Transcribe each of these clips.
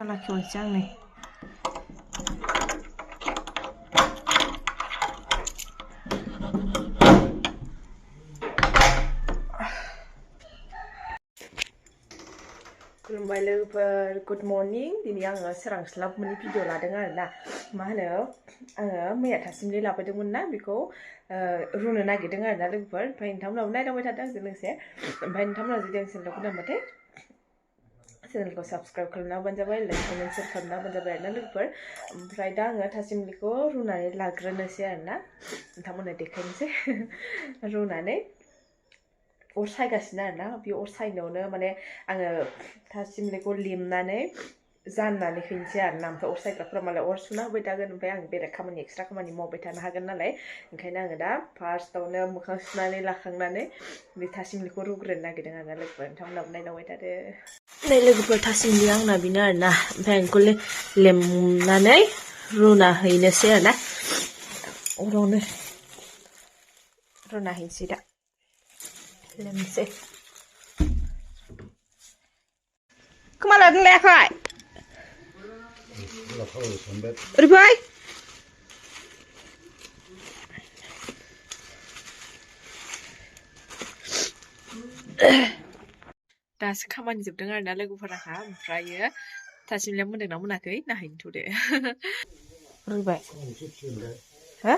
Là kiểu trang này खुलुमबाय लोगोफोर good morning दिनै आङो सोरांस्लाब मोननि भिडिअ लादों आरोना मा होनो आङो मैया थासिमलि लाबोदोंमोन ना बेखौ रुनो नागिरदों आरोना लोगोफोर ओमफ्राय नोंथांमोनाबो नायदावबाय थादों आंजों लोगोसे ओमफ्राय नोंथांमोना जुदि आं चेनेलखौ नायबाथाय चेनेलखौ साबस्क्राइब खालामना होबानो जाबाय लाइक कमेन्ट शेयार खालामना होबानो जाबाय आरोना लोगोफोर ओमफ्राय दा आङो थासिमलिखौ रुनानै लाग्रोनोसै आरोना नोंथांमोननो देखायनोसै रुनानै अर सायगासिनो आरोना बे अर सायनायावनो माने आङो थासिमलिखौ लेमनानै जाननानै हैनोसै आरोना ओमफ्राय अर सायग्राफोरा मालाय अर सुना होबाय थागोन ओमफ्राय आं बेलेग खामानि एक्सट्रा खामानि मावबाय थानो हागोन नालाय ओंखायनो आङो दा फार्स्टआवनो मोखां सुनानै लाखांनानै बे थासिमलिखौ रुग्रोनो नागिरदों आरोना लोगोफोर नोंथांमोनाबो नायदावबाय थादो नै लोगोफोर थासिमलिया आंना बेनो आरोना ओमफ्राय आं बेखौ लेमनानै रुना हैनोसै आरोना अरावनो रुना हैनोसै दा लेमनोसै खोमा लादों लायाखै ओरै फै दासो खामानि जोबदों आरोना लोगोफोराहा ओमफ्रायो थासिमलिया मोनदोंना मोनाखै नायहैनो थ'दो रुबाय हो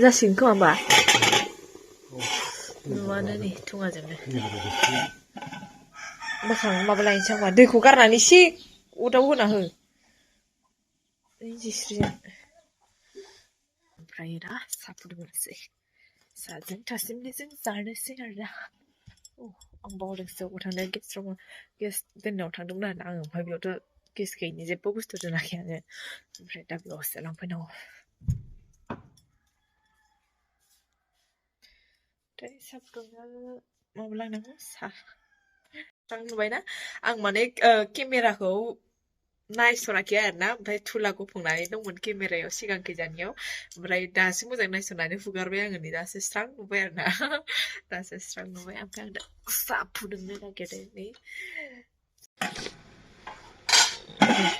जासिगोन खोमा होमबा नुवानो नै थुङाजोंनो बोखां माबा लायनोसै आंबा दैखौ गारनानै एसे अदाव होना हो जिस्रिजों ओमफ्राय दा साहा फुदुंनोसै साहाजों थासिमलिजों जानोसै आरोना आं बावदोंसो अबाव थांदों गेस दोननायाव थांदोंमोन आरोना आङो ओमफ्राय बेयावथ' गेस गैयिनि जेबो बुस्थु दोनाखै आङो ओमफ्राय दा बेयावसो लांफैनांगौ ओमफ्राय साहा फुदुंनो माबा लांनांगौ साहा नुबायना आं माने केमेराखौ नायसनाखै आरोना ओमफ्राय थुला गुफुंनानै दंमोन केमेरायाव सिगांखैजानियाव ओमफ्राय दासो मोजां नायसननानै हुगारबाय आङो नै दासो स्रां नुबाय आरोना दासो स्रां नुबाय ओमफ्राय आं दा साहा फुदुंनो नागिरदों नै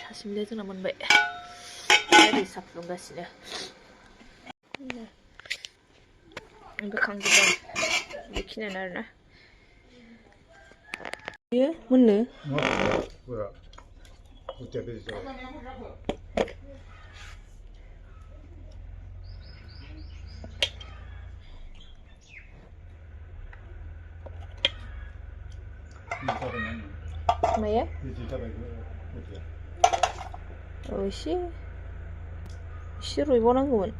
थासिमलिया जोंना मोनबाय ओरै साहा फुदुंगासिनो बोखांजोब्बाय बेखिनियानो आरोना बेयो मोननो माया एसे रुइबावनांगौमोन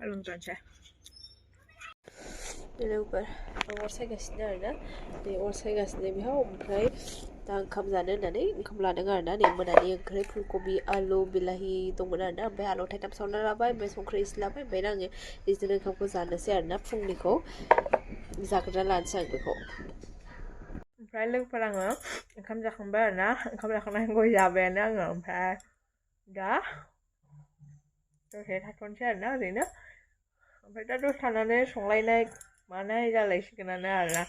लोमजानोसै लोगोफोर अर सायगासिनो आरोना बे अर सायगासिनो बेयाव ओमफ्राय दा ओंखाम जानो होननानै ओंखाम लादों आरोना नै मोनानि ओंख्रि फुलकबि आलु बिलाहि दंमोन आरोना ओमफ्राय आलु थाइथाम सावना लाबाय ओमफ्राय संख्रि एसे लाबाय ओमफ्राय आङो बिदिनो ओंखामखौ जानोसै आरोना फुंनिखौ जाग्रोना लानोसै आं बेखौ ओमफ्राय लोगोफोर आङो ओंखाम जाखांबाय आरोना ओंखाम जाखांनानै गय जाबायानो आङो ओमफ्राय दा दसे थाथ'नोसै आरोना ओरैनो ओमफ्राय दा दसे थानानै संलायनाय मानाय जालायसिगोनानो आरोना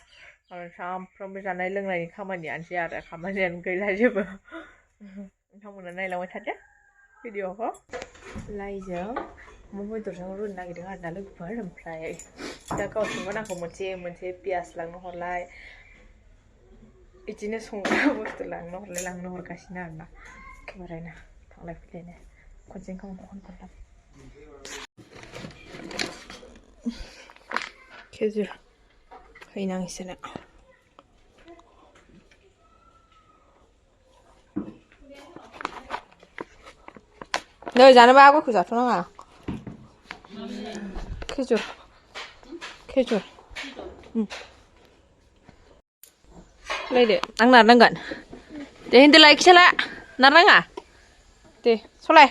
सामफ्रामबो जानाय लोंनायनि खामानियानोसै आरो खामानियानो गैला जेबो नोंथांमोना नायलांबाय थादो भिडिअखौ लाइजों अमा बेदरजों रुनो नागिरदों आरोना लोगोफोर ओमफ्राय दा गावसोरबो आंखौ मोनसे पियास लांनो हरलाय बिदिनो संग्रा बुस्थु लांनो हरगासिनो आरोना एखेबारेनो थांलाय फैलायनो खनसेनो खनथाम खेजुर हैनांसिगोन 너 जानोबा आगरखौ जाथ'नाङा खेजुर लायदो आं नारनांगोन दे हिन्दोलाय खिसाला नारनाङा दे सलाय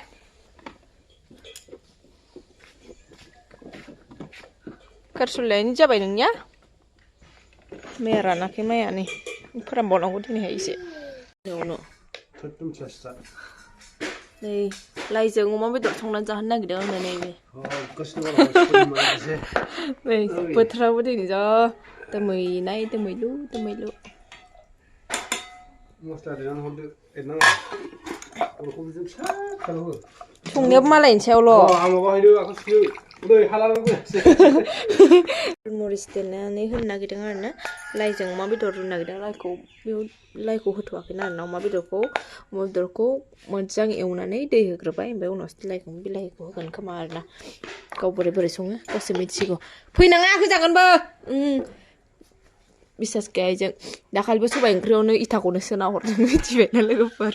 गारसुलायनि जाबाय नोंनिया माइया रानाखै माइया नै फोरानबावनांगौ दिनैहाय एसे नै लाइजों अमा बेदर संनानै जाहोनो नागिरदों आंनो नैबे नै बोथोराबो दिनै जा दोमैनाय दोमैलु संनायाबो मालायनि सायावल' मरिस देनानै होनो नागिरदों आरो ना लाइजों अमा बेदर रुनो नागिरदों लाइखौ होथ'वाखैना आरोना अमा बेदरखौ मोजां एवनानै दै होग्रोबाय ओमफ्राय उनावसो बिलाइखौ होगोन खोमा आरोना गाव बोरै सङो गावसो मिथिगौ फैनाङा होजागोनबो बिसास गैया जों दाखालिबो सबाइ ओंख्रियावनो इथाखौनो सोना हरदों मिथिबायना लोगोफोर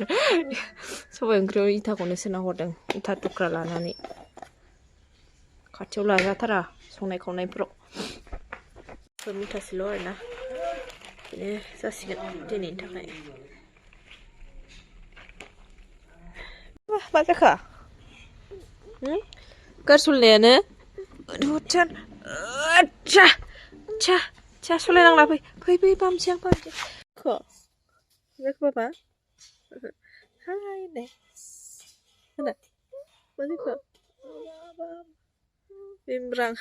सबाइ ओंख्रियाव इथाखौनो सोना हरदों इथा थुख्रा लानानै खाथियाव लाजाथारा संनाय खावनायफोराव मिथासेल' आरोना बिदिनो जासिगोन दिनैनि थाखाय मा जाखो गारसलनायानो चा सलायनांला फै बामसियां खो जाखो बाबा हाय दे मा जाखो बिमब्रां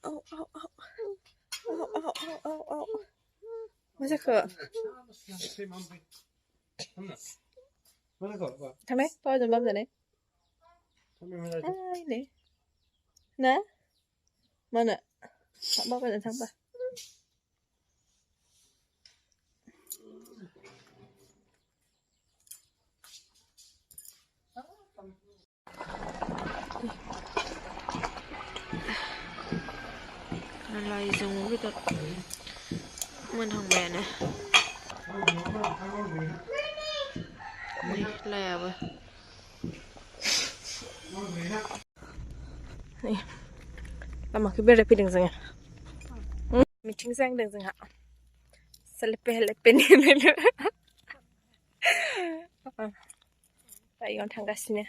औ मा जाखो थांनाय बाबाजों बामजानाय हाय नै ना मानो बाबाजों थांबा लाइजों अमा बेदर मोनहांबायानो लाइआबो लामाखै बेरायफैदों जोङो मिटिं जांदों जोंहा सेलेपे हेलेपेनि दायोआवनो थांगासिनो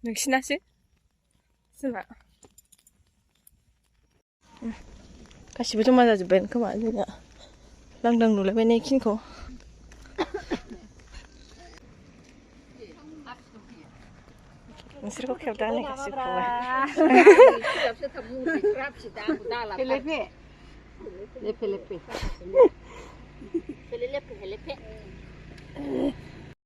नोंसिनासो जोंना गासिबो जमा जाजोब्बायानो खोमा जोंना लांदां नुलायबाय नायखिनिखौ नोंसोरखौ खेबदा होननाय गासिबखौबो